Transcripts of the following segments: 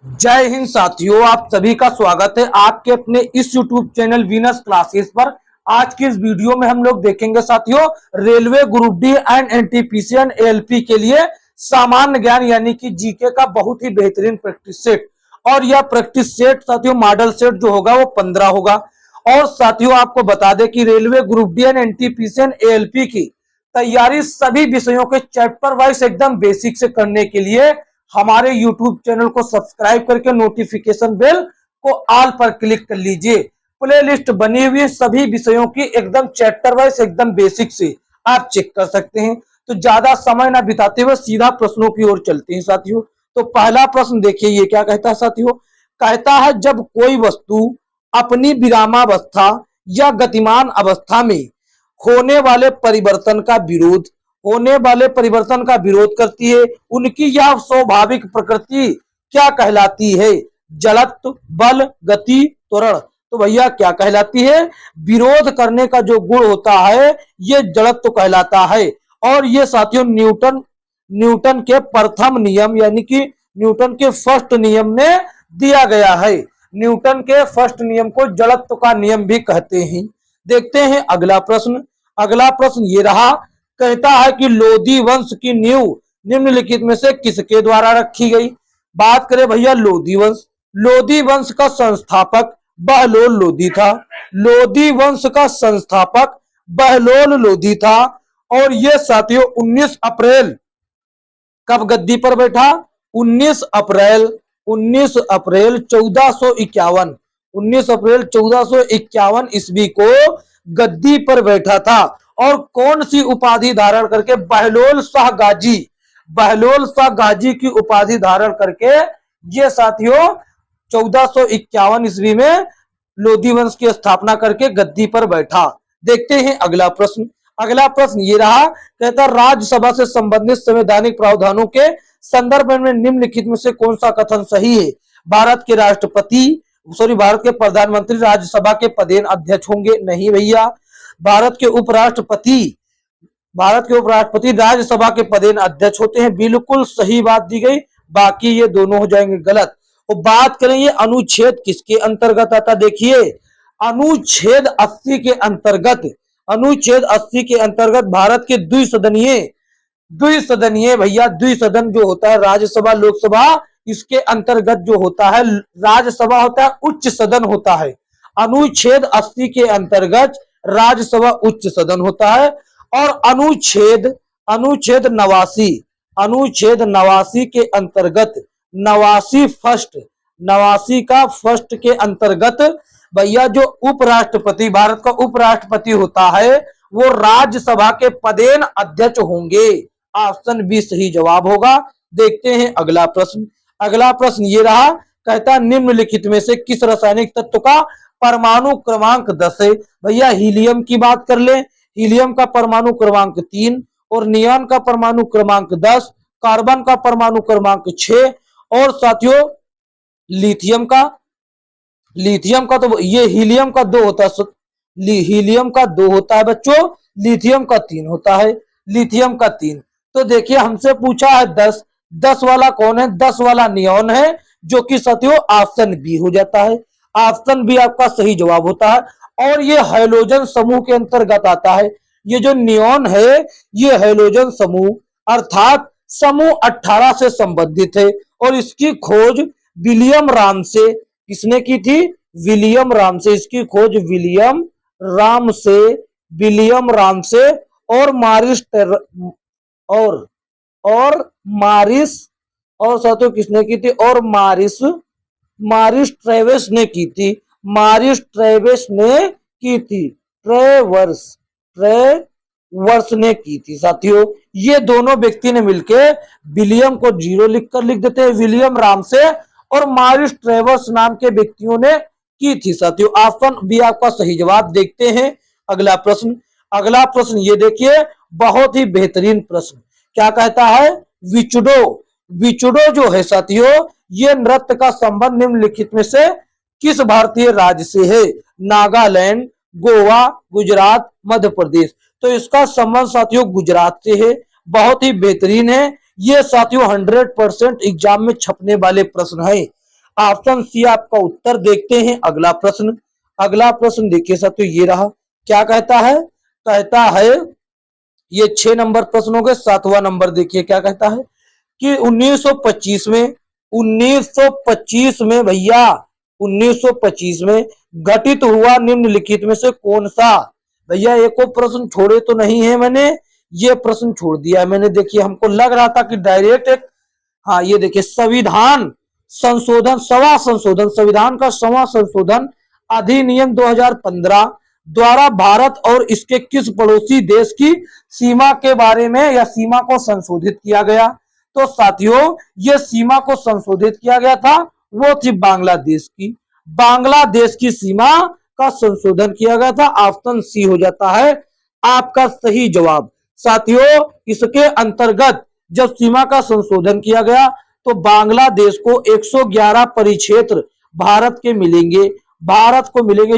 जय हिंद साथियों, आप सभी का स्वागत है आपके अपने इस YouTube चैनल वीनस क्लासेस पर। आज की इस वीडियो में हम लोग देखेंगे साथियों railway group D and NTPC and ALP के लिए सामान्य ज्ञान यानी कि जीके का बहुत ही बेहतरीन प्रैक्टिस सेट। और यह प्रैक्टिस सेट साथियों मॉडल सेट जो होगा वो 15 होगा। और साथियों आपको बता दें कि railway group D and NTPC and ALP की तैयारी सभी विषयों के चैप्टर वाइज एकदम बेसिक से करने के लिए हमारे YouTube चैनल को सब्सक्राइब करके नोटिफिकेशन बेल को ऑल पर क्लिक कर लीजिए। प्लेलिस्ट बनी हुई है सभी विषयों की एकदम चैप्टर वाइज एकदम बेसिक से आप चेक कर सकते हैं। तो ज्यादा समय ना बिताते हुए सीधा प्रश्नों की ओर चलते हैं साथियों। तो पहला प्रश्न देखिए ये क्या कहता है साथियों। कहता है जब कोई वस्तु अपनी विरामावस्था या गतिमान अवस्था में होने वाले परिवर्तन का विरोध करती है, उनकी यह स्वाभाविक प्रकृति क्या कहलाती है? जड़त्व, बल, गति, त्वरण। तो भैया क्या कहलाती है? विरोध करने का जो गुण होता है ये जड़त्व कहलाता है। और ये साथियों न्यूटन के प्रथम नियम यानी कि न्यूटन के फर्स्ट नियम में दिया गया है। न्यूटन के फर्स्ट नियम को जड़त्व का नियम भी कहते हैं। देखते हैं अगला प्रश्न। अगला प्रश्न ये रहा। कहता है कि लोधी वंश की नींव निम्नलिखित में से किसके द्वारा रखी गई? बात करें भैया लोधी वंश का संस्थापक बहलोल लोधी था। लोधी वंश का संस्थापक बहलोल लोधी था। और ये साथियों 19 अप्रैल कब गद्दी पर बैठा? 19 अप्रैल 1451 ईस्वी को गद्दी पर बैठा था। और कौन सी उपाधि धारण करके? बहलोल शाह गाजी की उपाधि धारण करके ये साथियों 1451 ईस्वी में लोधी वंश की स्थापना करके गद्दी पर बैठा। देखते हैं अगला प्रश्न। अगला प्रश्न ये रहा। कहता राज्यसभा से संबंधित संवैधानिक प्रावधानों के संदर्भ में निम्नलिखित में से कौन सा कथन सही है? भारत के प्रधानमंत्री राज्यसभा के पदेन अध्यक्ष होंगे? नहीं भैया। भारत के उपराष्ट्रपति राज्यसभा के पदेन अध्यक्ष होते हैं। बिल्कुल सही बात दी गई। बाकी ये दोनों हो जाएंगे गलत। और बात करें ये अनुच्छेद किसके अंतर्गत आता? देखिए अनुच्छेद 80 के अंतर्गत भारत के द्विसदन जो होता है राज्यसभा लोकसभा, इसके अंतर्गत जो होता है राज्यसभा होता है उच्च सदन होता है। अनुच्छेद 80 के अंतर्गत राज्यसभा उच्च सदन होता है। और अनुच्छेद 89 के अंतर्गत 89 का फर्स्ट के अंतर्गत भैया जो भारत का उपराष्ट्रपति होता है वो राज्यसभा के पदेन अध्यक्ष होंगे। ऑप्शन बी सही जवाब होगा। देखते हैं अगला प्रश्न। अगला प्रश्न ये रहा। कहता निम्नलिखित में से किस रासायनिक तत्व का परमाणु क्रमांक 10 है? भैया हीलियम की बात कर ले। हीलियम का परमाणु क्रमांक 3 और नियॉन का परमाणु क्रमांक 10, कार्बन का परमाणु क्रमांक 6 और साथियों लिथियम का तो ये हीलियम का 2 होता है। हीलियम का 2 होता है बच्चों, लिथियम का 3 होता है। तो देखिए हमसे पूछा है 10 वाला कौन है? 10 वाला नियॉन है जो कि साथियों ऑप्शन बी हो जाता है। ऑप्शन बी आपका सही जवाब होता है। और ये हैलोजन समूह के अंतर्गत आता है। ये जो नियॉन है ये हैलोजन समूह अर्थात समूह 18 से संबंधित है। और इसकी खोज विलियम राम से किसने की थी? विलियम राम से। इसकी खोज विलियम राम से और साथियों किसने की थी? और मारिस ट्रेवेस ने की थी। ट्रेवर्स ने की थी साथियों। ये दोनों व्यक्ति ने मिलकर विलियम को 0 लिख देते हैं विलियम राम से, और मारिस ट्रेवर्स नाम के व्यक्तियों ने की थी साथियों। ऑप्शन बी आपका सही जवाब। देखते हैं अगला प्रश्न। अगला प्रश्न ये देखिए बहुत ही बेहतरीन प्रश्न। क्या कहता है? विचुडो जो है साथियों ये नृत्य का संबंध निम्नलिखित में से किस भारतीय राज्य से है? नागालैंड, गोवा, गुजरात, मध्य प्रदेश। तो इसका संबंध साथियों गुजरात से है। बहुत ही बेहतरीन है ये साथियों। 100% एग्जाम में छपने वाले प्रश्न है। ऑप्शन सी आपका उत्तर। देखते हैं अगला प्रश्न। अगला प्रश्न देखिए साथियों, ये रहा। क्या कहता है? कहता है, ये 6 नंबर प्रश्न हो गए। 7वां नंबर देखिए क्या कहता है कि 1925 में 1925 में भैया 1925 में घटित हुआ निम्नलिखित में से कौन सा? भैया एक को प्रश्न छोड़े तो नहीं है मैंने, ये प्रश्न छोड़ दिया है मैंने। देखिए हमको लग रहा था कि डायरेक्ट एक, हाँ ये देखिए, संविधान संशोधन, सवा संशोधन, संविधान का सवा संशोधन अधिनियम 2015 द्वारा भारत और इसके किस पड़ोसी देश की सीमा के बारे में या सीमा को संशोधित किया गया? तो साथियों ये सीमा को संशोधित किया गया था, वो थी बांग्लादेश की। बांग्लादेश की सीमा का संशोधन किया गया था। ऑप्शन सी हो जाता है आपका सही जवाब। साथियों इसके अंतर्गत जब सीमा का संशोधन किया गया तो बांग्लादेश को 111 परिक्षेत्र भारत के मिलेंगे, भारत को मिलेंगे।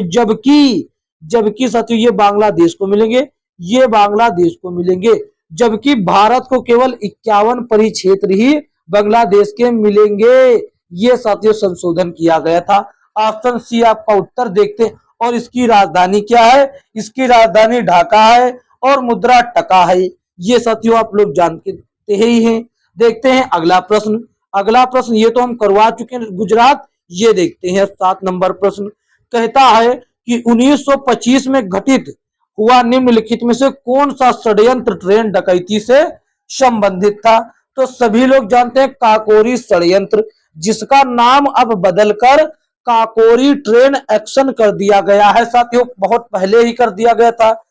जबकि साथियों ये बांग्लादेश को मिलेंगे, ये बांग्लादेश को मिलेंगे, जबकि भारत को केवल 51 परिक्षेत्र ही बांग्लादेश के मिलेंगे। ये साथियों संशोधन किया गया था। ऑप्शन सी आपका उत्तर। देखते, और इसकी राजधानी क्या है? इसकी राजधानी ढाका है और मुद्रा टका है। ये साथियों आप लोग जानते ही हैं। देखते हैं अगला प्रश्न। अगला प्रश्न ये तो हम करवा चुके हैं, गुजरात। ये देखते हैं 7 नंबर प्रश्न। कहता है कि 1925 में घटित हुआ निम्नलिखित में से कौन सा षड्यंत्र ट्रेन डकैती से संबंधित था? तो सभी लोग जानते हैं काकोरी षड्यंत्र, जिसका नाम अब बदलकर काकोरी ट्रेन एक्शन कर दिया गया है। साथियों बहुत पहले ही कर दिया गया था,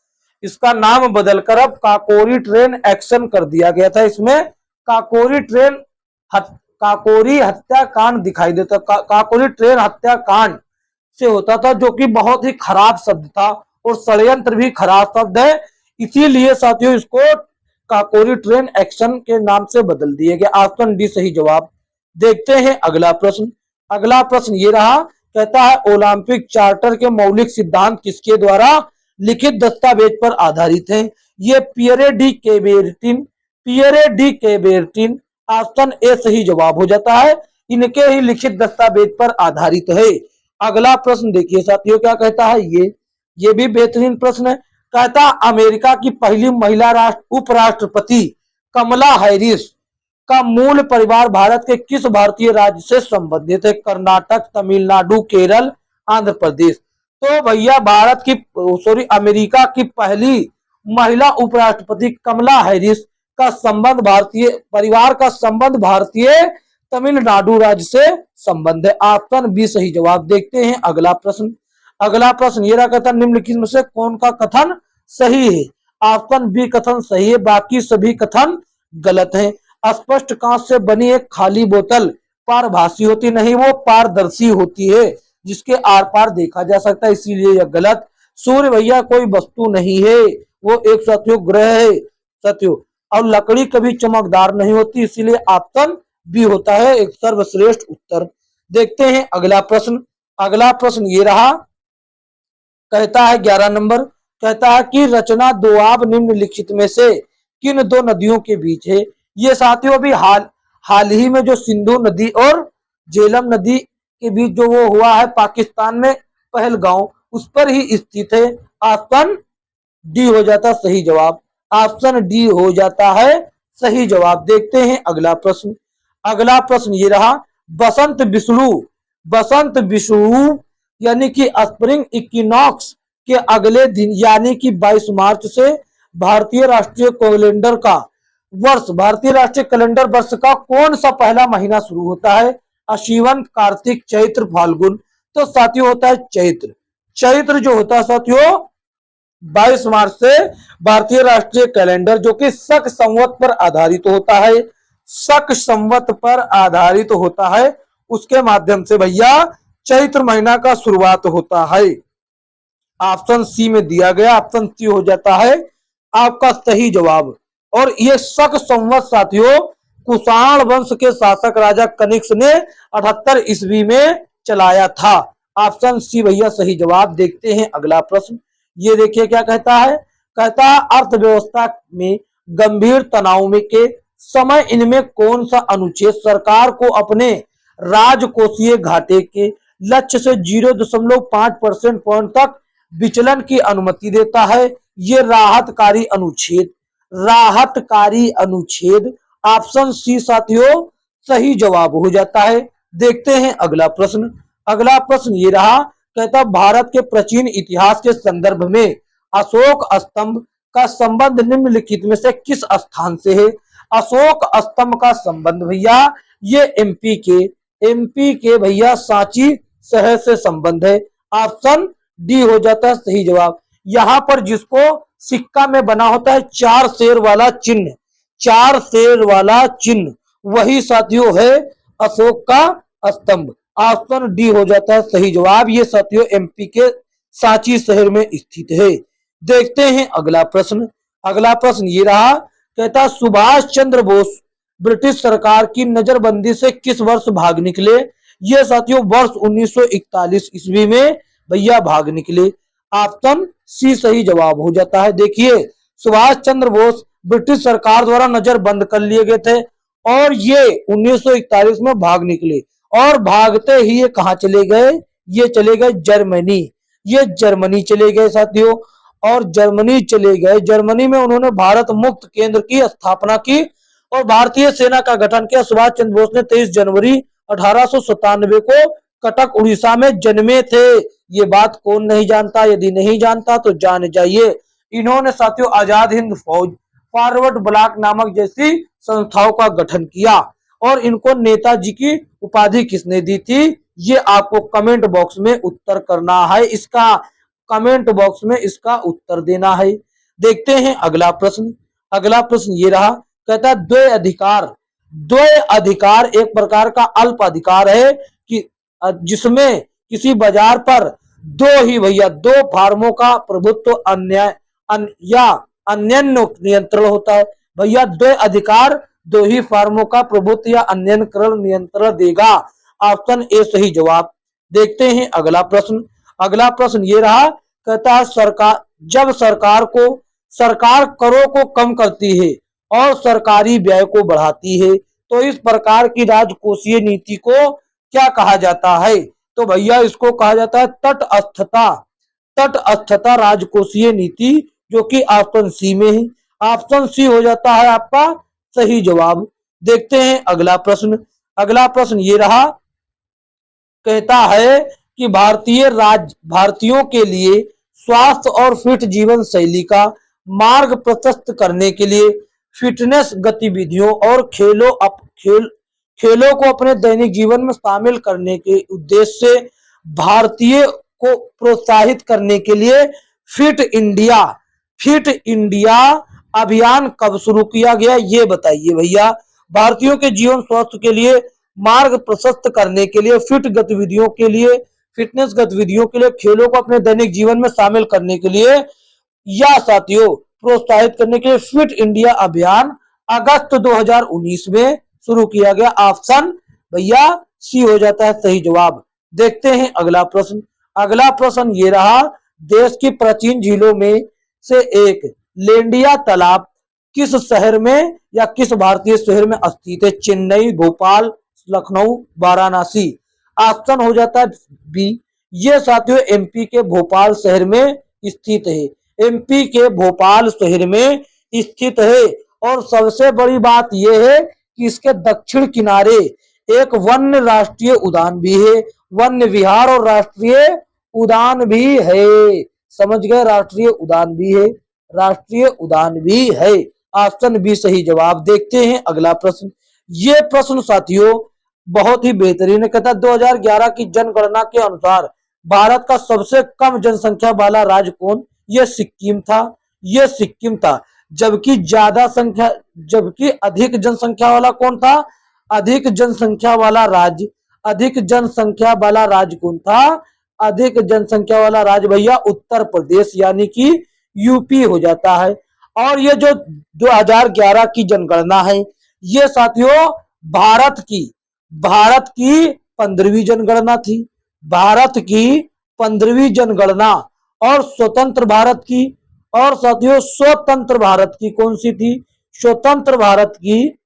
इसका नाम बदलकर अब काकोरी ट्रेन एक्शन कर दिया गया था। इसमें काकोरी ट्रेन काकोरी हत्याकांड दिखाई देता। काकोरी ट्रेन हत्याकांड से होता था, जो कि बहुत ही खराब शब्द था और षड्यंत्र भी खराब शब्द है, इसीलिए साथियों इसको काकोरी ट्रेन एक्शन के नाम से बदल दिया गया। ऑप्शन डी सही जवाब। देखते हैं अगला प्रश्न। अगला प्रश्न ये रहा। कहता है ओलंपिक चार्टर के मौलिक सिद्धांत किसके द्वारा लिखित दस्तावेज पर आधारित हैं? ये Pierre de Coubertin, Pierre de Coubertin. Option A सही जवाब हो जाता है, इनके ही लिखित दस्तावेज पर आधारित है। अगला प्रश्न देखिए साथियों क्या कहता है, ये भी बेहतरीन प्रश्न है। कहता अमेरिका की पहली महिला उपराष्ट्रपति कमला हैरिस का मूल परिवार भारत के किस भारतीय राज्य से संबंधित है? कर्नाटक, तमिलनाडु, केरल, आंध्र प्रदेश। तो भैया अमेरिका की पहली महिला उपराष्ट्रपति कमला हैरिस का संबंध भारतीय तमिलनाडु राज्य से संबंध है। ऑप्शन बी सही जवाब। देखते हैं अगला प्रश्न। अगला प्रश्न ये रहा। कहता निम्नलिखित में से कौन का कथन सही है? ऑप्शन बी कथन सही है, बाकी सभी कथन गलत हैं। स्पष्ट कांच से बनी एक खाली बोतल पारभासी होती नहीं, वो पारदर्शी होती है, जिसके आर पार देखा जा सकता है, इसीलिए यह गलत। सूर्य भैया कोई वस्तु नहीं है, वो एक साथियों ग्रह है साथियों। और लकड़ी कभी चमकदार नहीं होती, इसीलिए ऑप्शन बी होता है एक सर्वश्रेष्ठ उत्तर। देखते हैं अगला प्रश्न। अगला प्रश्न ये रहा। कहता है 11 नंबर। कहता है कि रचना दोआब निम्नलिखित में से किन दो नदियों के बीच है? ये साथियों अभी हाल ही में जो सिंधु नदी और झेलम नदी के बीच जो वो हुआ है पाकिस्तान में पहलगांव, उस पर ही स्थित है। ऑप्शन डी हो जाता सही जवाब। ऑप्शन डी हो जाता है सही जवाब। देखते हैं अगला प्रश्न। अगला प्रश्न ये रहा। बसंत विषुवु यानी कि स्प्रिंग इक्विनॉक्स के अगले दिन यानी कि 22 मार्च से भारतीय राष्ट्रीय कैलेंडर वर्ष का कौन सा पहला महीना शुरू होता है? अश्विन, कार्तिक, चैत्र, फाल्गुन। तो साथियों होता है चैत्र। चैत्र जो होता है साथियों 22 मार्च से भारतीय राष्ट्रीय कैलेंडर जो कि शक संवत पर आधारित होता है, शक संवत पर आधारित होता है, उसके माध्यम से भैया चैत्र महीना का शुरुआत होता है। ऑप्शन सी में दिया गया, ऑप्शन सी हो जाता है आपका सही जवाब। और ये शक संवत साथियों कुषाण वंश के शासक राजा कनिष्क ने 78 ईस्वी में चलाया था। ऑप्शन सी भैया सही जवाब। देखते हैं अगला प्रश्न। ये देखिए क्या कहता है। कहता है अर्थव्यवस्था में गंभीर तनाव में के समय इनमें कौन सा अनुच्छेद सरकार को अपने राजकोषीय घाटे के लक्ष्य से 0.5% पॉइंट तक विचलन की अनुमति देता है। ये राहतकारी अनुच्छेद ऑप्शन सी साथियों सही जवाब हो जाता है। देखते हैं अगला प्रश्न। अगला प्रश्न ये रहा, कहता भारत के प्राचीन इतिहास के संदर्भ में अशोक स्तंभ का संबंध निम्नलिखित में से किस स्थान से है। अशोक स्तंभ का संबंध भैया ये एमपी के भैया सांची शहर से संबंध है। ऑप्शन डी हो जाता है सही जवाब। यहां पर जिसको सिक्का में बना होता है 4 शेर वाला चिन्ह, 4 शेर वाला चिन्ह, वही साथियों है अशोक का स्तंभ। ऑप्शन डी हो जाता है सही जवाब। ये साथियों एमपी के सांची शहर में स्थित है। देखते हैं अगला प्रश्न। अगला प्रश्न ये रहा, कहता सुभाष चंद्र बोस ब्रिटिश सरकार की नजरबंदी से किस वर्ष भाग निकले। ये साथियों वर्ष 1941 ईस्वी में भैया भाग निकले। ऑप्शन सी सही जवाब हो जाता है। देखिए सुभाष चंद्र बोस ब्रिटिश सरकार द्वारा नजरबंद कर लिए गए थे और ये 1941 में भाग निकले और भागते ही ये कहाँ चले गए, ये चले गए जर्मनी। ये जर्मनी चले गए साथियों और जर्मनी चले गए। जर्मनी में उन्होंने भारत मुक्त केंद्र की स्थापना की और भारतीय सेना का गठन किया। सुभाष चंद्र बोस ने 23 जनवरी 1897 को कटक उड़ीसा में जन्मे थे। ये बात कौन नहीं जानता, यदि नहीं जानता तो जान जाइए। इन्होंने साथियों आजाद हिंद फौज, फॉरवर्ड ब्लॉक नामक जैसी संस्थाओं का गठन किया और इनको नेताजी की उपाधि किसने दी थी, ये आपको कमेंट बॉक्स में उत्तर करना है। इसका कमेंट बॉक्स में इसका उत्तर देना है। देखते हैं अगला प्रश्न। अगला प्रश्न ये रहा, कहता द्वय अधिकार एक प्रकार का अल्प अधिकार है कि जिसमें किसी बाजार पर दो फार्मों का प्रभुत्व अन्य नियंत्रण होता है। भैया द्वय अधिकार 2 ही फार्मों का प्रभुत्व या अन्यकरण नियंत्रण देगा। ऑप्शन ए सही जवाब। देखते हैं अगला प्रश्न। अगला प्रश्न ये रहा, कहता है सरकार करों को कम करती है और सरकारी व्यय को बढ़ाती है तो इस प्रकार की राजकोषीय नीति को क्या कहा जाता है। तो भैया इसको कहा जाता है तटस्थता राजकोषीय नीति, जो कि ऑप्शन सी में है। ऑप्शन सी हो जाता है आपका सही जवाब। देखते हैं अगला प्रश्न। अगला प्रश्न ये रहा, कहता है कि भारतीयों के लिए स्वास्थ्य और फिट जीवन शैली का मार्ग प्रशस्त करने के लिए फिटनेस गतिविधियों और खेलों को अपने दैनिक जीवन में शामिल करने के उद्देश्य से भारतीय को प्रोत्साहित करने के लिए फिट इंडिया अभियान कब शुरू किया गया, ये बताइए भैया। भारतीयों के जीवन स्वास्थ्य के लिए मार्ग प्रशस्त करने के लिए फिटनेस गतिविधियों के लिए खेलों को अपने दैनिक जीवन में शामिल करने के लिए या साथियों प्रोत्साहित करने के लिए फिट इंडिया अभियान अगस्त 2019 में शुरू किया गया। ऑप्शन भैया सी हो जाता है सही जवाब। देखते हैं अगला प्रश्न। अगला प्रश्न ये रहा, देश की प्राचीन झीलों में से एक लेंडिया तालाब किस शहर में या किस भारतीय शहर में स्थित है। चेन्नई, भोपाल, लखनऊ, वाराणसी। ऑप्शन हो जाता है बी। ये साथियों एमपी के भोपाल शहर में स्थित है। एमपी के भोपाल शहर में स्थित है और सबसे बड़ी बात यह है कि इसके दक्षिण किनारे एक वन्य राष्ट्रीय उद्यान भी है, वन्य विहार और राष्ट्रीय उद्यान भी है। समझ गए, राष्ट्रीय उद्यान भी है। ऑप्शन बी सही जवाब। देखते हैं अगला प्रश्न। ये प्रश्न साथियों बहुत ही बेहतरीन है। कहता 2011 की जनगणना के अनुसार भारत का सबसे कम जनसंख्या वाला राज्य कौन। ये सिक्किम था। जबकि अधिक जनसंख्या वाला कौन था। अधिक जनसंख्या वाला राज्य कौन था। अधिक जनसंख्या वाला राज्य भैया उत्तर प्रदेश यानी कि यूपी हो जाता है। और ये जो 2011 की जनगणना है ये साथियों भारत की 15वीं जनगणना थी। भारत की 15वीं जनगणना और स्वतंत्र भारत की, और साथियों स्वतंत्र भारत की कौन सी थी। स्वतंत्र भारत की,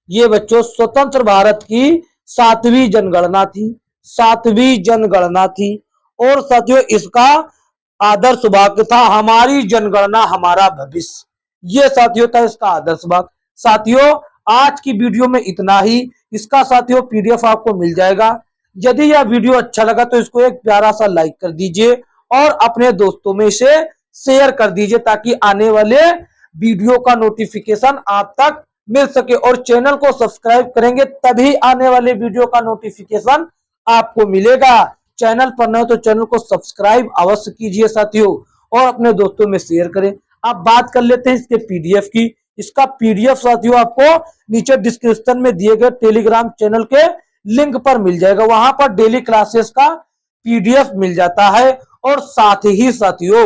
ये बच्चों स्वतंत्र भारत की 7वीं जनगणना थी, 7वीं जनगणना थी। और साथियों इसका आदर्श वाक्य था, हमारी जनगणना हमारा भविष्य। ये साथियों था इसका आदर्श वाक्य। साथियों आज की वीडियो में इतना ही। इसका साथियों पीडीएफ आपको मिल जाएगा। यदि यह वीडियो अच्छा लगा तो इसको एक प्यारा सा लाइक कर दीजिए और अपने दोस्तों में इसे शेयर कर दीजिए, ताकि आने वाले वीडियो का नोटिफिकेशन आप तक मिल सके। और चैनल को सब्सक्राइब करेंगे तभी आने वाले वीडियो का नोटिफिकेशन आपको मिलेगा। चैनल पर न हो तो चैनल को सब्सक्राइब अवश्य कीजिए साथियों, और अपने दोस्तों में शेयर करें। आप बात कर लेते हैं इसके पीडीएफ की। इसका पीडीएफ साथियों आपको नीचे डिस्क्रिप्शन में दिए गए टेलीग्राम चैनल के लिंक पर मिल जाएगा। वहां पर डेली क्लासेस का पीडीएफ मिल जाता है, और साथ ही साथियों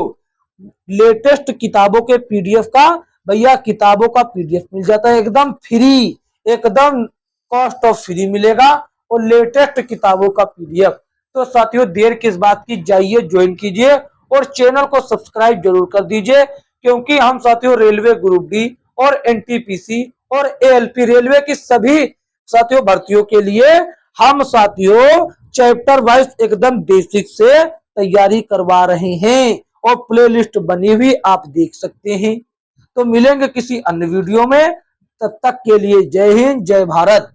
लेटेस्ट किताबों के पीडीएफ का भैया किताबों का पीडीएफ मिल जाता है एकदम फ्री, एकदम कॉस्ट ऑफ फ्री मिलेगा, और लेटेस्ट किताबों का पीडीएफ। तो साथियों देर किस बात की, जाइए ज्वाइन कीजिए और चैनल को सब्सक्राइब जरूर कर दीजिए, क्योंकि हम साथियों रेलवे ग्रुप डी और एनटीपीसी और एएलपी रेलवे की सभी साथियों भर्तियों के लिए हम साथियों चैप्टर वाइज एकदम बेसिक से तैयारी करवा रहे हैं, और प्लेलिस्ट बनी हुई आप देख सकते हैं। तो मिलेंगे किसी अन्य वीडियो में, तब तक के लिए जय हिंद जय भारत।